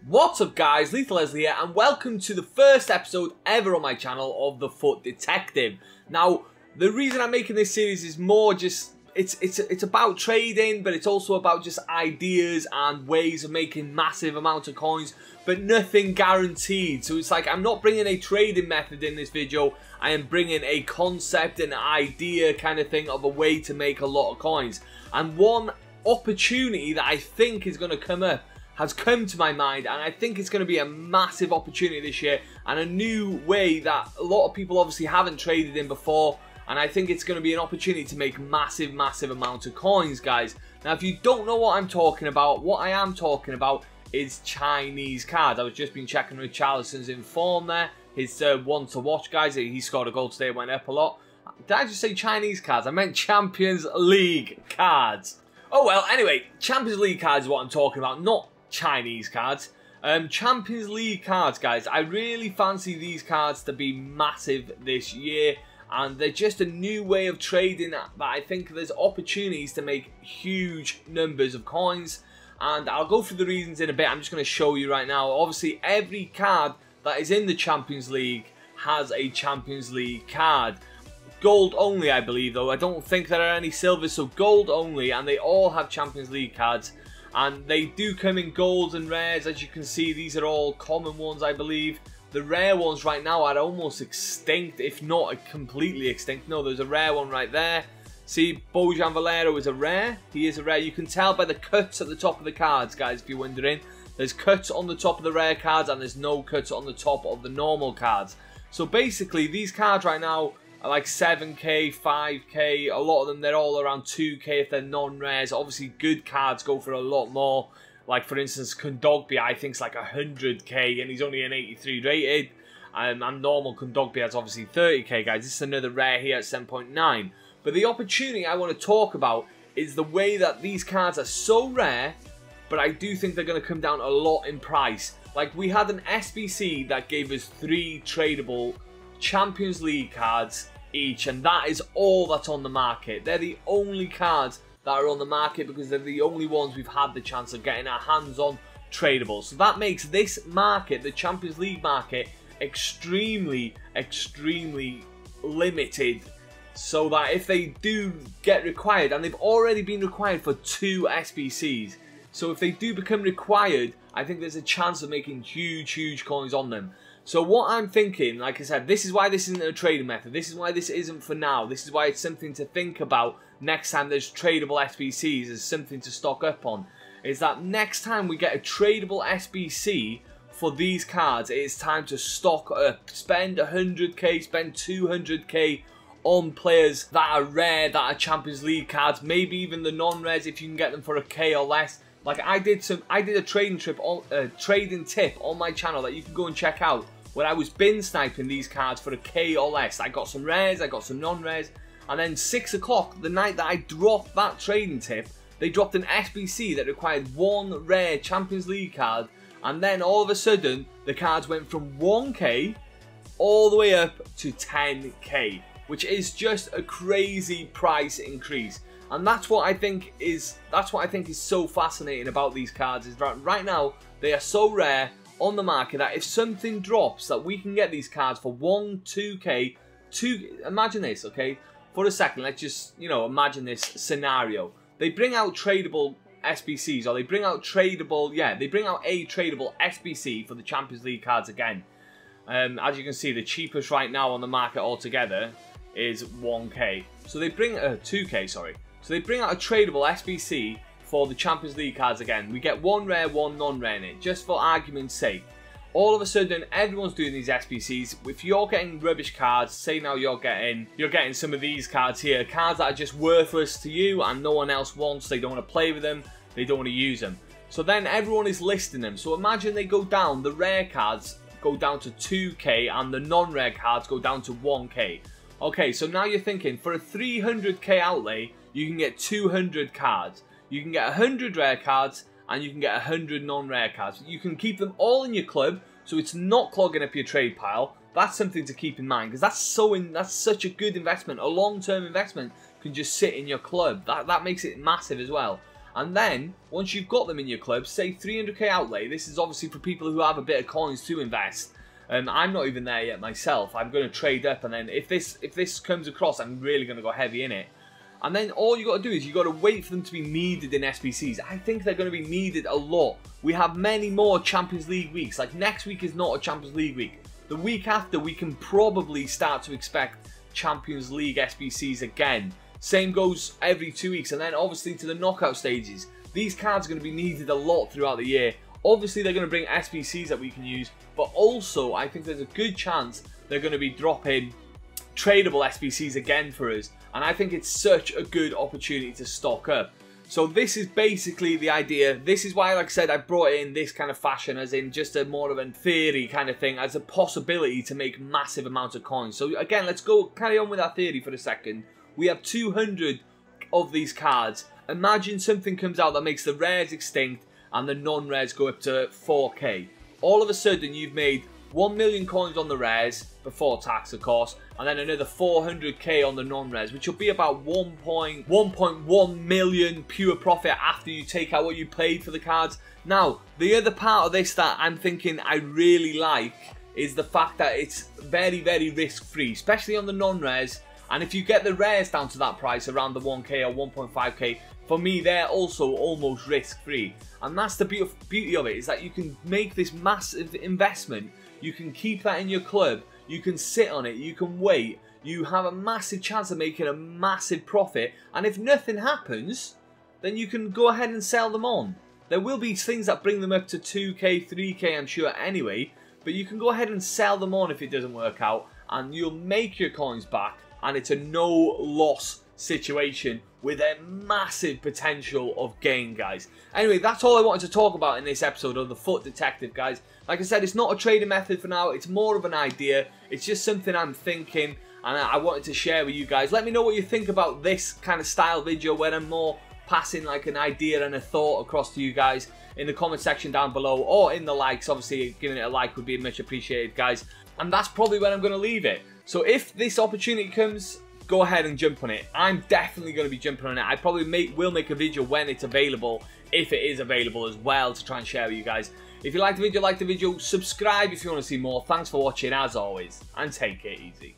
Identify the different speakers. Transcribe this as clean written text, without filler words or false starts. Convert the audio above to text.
Speaker 1: What's up guys, Lethal Leslie here and welcome to the first episode ever on my channel of the FUT Detective. Now, the reason I'm making this series is more just, it's about trading, but it's also about just ideas and ways of making massive amounts of coins, but nothing guaranteed. So it's like, I'm not bringing a trading method in this video, I am bringing a concept, an idea kind of thing of a way to make a lot of coins. And one opportunity that I think is going to come up has come to my mind, and I think it's going to be a massive opportunity this year and a new way that a lot of people obviously haven't traded in before, and I think it's going to be an opportunity to make massive amounts of coins, guys. Now, if you don't know what I'm talking about, what I am talking about is Chinese cards. I was just been checking Richarlison's in form there. His one to watch, guys. He scored a goal today, it went up a lot. Did I just say Chinese cards? I meant Champions League cards. Oh well, anyway, Champions League cards is what I'm talking about, not Chinese cards. Champions League cards, guys. I really fancy these cards to be massive this year, and they're just a new way of trading that I think there's opportunities to make huge numbers of coins, and I'll go through the reasons in a bit. I'm just going to show you right now. Obviously, every card that is in the Champions League has a Champions League card. Gold only, I believe, though. I don't think there are any silvers, so gold only, and they all have Champions League cards. And they do come in golds and rares. As you can see, these are all common ones, I believe. The rare ones right now are almost extinct, if not completely extinct. No, there's a rare one right there. See, Bojan Valero is a rare. He is a rare. You can tell by the cuts at the top of the cards, guys, if you're wondering. There's cuts on the top of the rare cards, and there's no cuts on the top of the normal cards. So basically, these cards right now are like 7k, 5k, a lot of them, they're all around 2k if they're non-rares. Obviously, good cards go for a lot more. Like, for instance, Kondogbia, I think, is like 100k, and he's only an 83 rated. And normal Kondogbia is obviously 30k, guys. This is another rare here at 7.9. But the opportunity I want to talk about is the way that these cards are so rare, but I do think they're going to come down a lot in price. Like, we had an SBC that gave us 3 tradable Champions League cards each, and that is all that's on the market. They're the only cards that are on the market because they're the only ones we've had the chance of getting our hands on tradable. So that makes this market, the Champions League market, extremely limited, so that if they do get required, and they've already been required for 2 SBCs, so if they do become required, I think there's a chance of making huge coins on them. So what I'm thinking, like I said, this is why this isn't a trading method. This is why this isn't for now. This is why it's something to think about next time there's tradable SBCs as something to stock up on. Is that next time we get a tradable SBC for these cards, it is time to stock up. Spend 100k, spend 200k on players that are rare, that are Champions League cards. Maybe even the non-rares if you can get them for a k or less. Like I did a trading tip on my channel that you can go and check out, where I was bin sniping these cards for a k or less. I got some rares, I got some non-rares, and then 6 o'clock, the night that I dropped that trading tip, they dropped an SBC that required 1 rare Champions League card, and then all of a sudden, the cards went from 1k all the way up to 10k, which is just a crazy price increase. And that's what I think is so fascinating about these cards, is that right now they are so rare on the market that if something drops, that we can get these cards for 2k. Imagine this, okay? For a second, let's just, imagine this scenario. They bring out tradable SBCs, or they bring out they bring out a tradable SBC for the Champions League cards again. As you can see, the cheapest right now on the market altogether is 1k. So they bring 2k, sorry. So they bring out a tradable SBC for the Champions League cards again. We get 1 rare, 1 non-rare in it, just for argument's sake. All of a sudden, everyone's doing these SBCs. If you're getting rubbish cards, say now you're getting some of these cards here, cards that are just worthless to you and no one else wants, they don't want to play with them, they don't want to use them. So then everyone is listing them. So imagine they go down, the rare cards go down to 2k and the non-rare cards go down to 1k. Okay, so now you're thinking, for a 300k outlay, you can get 200 cards. You can get 100 rare cards, and you can get 100 non-rare cards. You can keep them all in your club, so it's not clogging up your trade pile. That's something to keep in mind, because that's such a good investment. A long-term investment can just sit in your club. That makes it massive as well. And then, once you've got them in your club, say 300k outlay, this is obviously for people who have a bit of coins to invest. I'm not even there yet myself. I'm going to trade up, and then if this comes across, I'm really going to go heavy in it. And then all you got to do is you got to wait for them to be needed in SBCs. I think they're going to be needed a lot. We have many more Champions League weeks. Like next week is not a Champions League week. The week after, we can probably start to expect Champions League SBCs again. Same goes every 2 weeks, and then obviously to the knockout stages. These cards are going to be needed a lot throughout the year. Obviously, they're going to bring SBCs that we can use, but also I think there's a good chance they're going to be dropping tradable SBCs again for us, and I think it's such a good opportunity to stock up. So this is basically the idea. This is why, like I said, I brought it in this kind of fashion, as in just a more of a theory kind of thing, as a possibility to make massive amounts of coins. So again, let's go carry on with our theory for a second. We have 200 of these cards. Imagine something comes out that makes the rares extinct and the non-rares go up to 4k. All of a sudden, you've made 1 million coins on the rares, before tax of course, and then another 400k on the non-rares, which will be about 1.1 million pure profit after you take out what you paid for the cards. Now, the other part of this that I'm thinking I really like is the fact that it's very, very risk-free, especially on the non-rares. And if you get the rares down to that price, around the 1k or 1.5k, for me, they're also almost risk-free. And that's the beauty of it, is that you can make this massive investment. You can keep that in your club. You can sit on it. You can wait. You have a massive chance of making a massive profit. And if nothing happens, then you can go ahead and sell them on. There will be things that bring them up to 2k, 3k, I'm sure anyway. But you can go ahead and sell them on if it doesn't work out. And you'll make your coins back. And it's a no-loss situation with a massive potential of gain, guys. Anyway, that's all I wanted to talk about in this episode of the FUT Detective, guys. Like I said, it's not a trading method for now. It's more of an idea. It's just something I'm thinking, and I wanted to share with you guys. Let me know what you think about this kind of style video, where I'm more passing like an idea and a thought across to you guys in the comment section down below, or in the likes. Obviously, giving it a like would be much appreciated, guys. And that's probably where I'm going to leave it. So if this opportunity comes, go ahead and jump on it. I'm definitely going to be jumping on it. I probably will make a video when it's available, if it is available as well, to try and share with you guys. If you liked the video, like the video, subscribe if you want to see more. Thanks for watching as always, and take it easy.